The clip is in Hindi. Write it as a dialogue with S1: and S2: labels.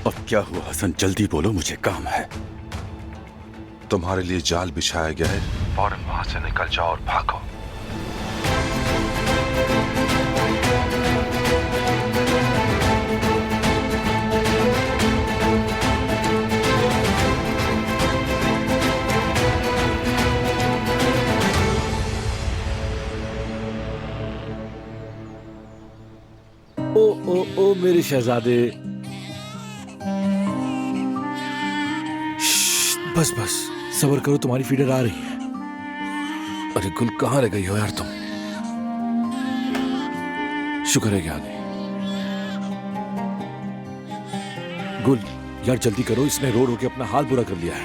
S1: अब क्या हुआ हसन, जल्दी बोलो, मुझे काम है।
S2: तुम्हारे लिए जाल बिछाया गया है, फौरन वहां से निकल जाओ और भागो।
S3: ओ ओ ओ मेरे शहजादे, बस बस सब्र करो, तुम्हारी फीडर आ रही है। अरे गुल, कहाँ रह गई हो यार तुम? शुक्र है कि आ गई। गुल यार जल्दी करो, इसने रो रो के अपना हाल बुरा कर लिया है।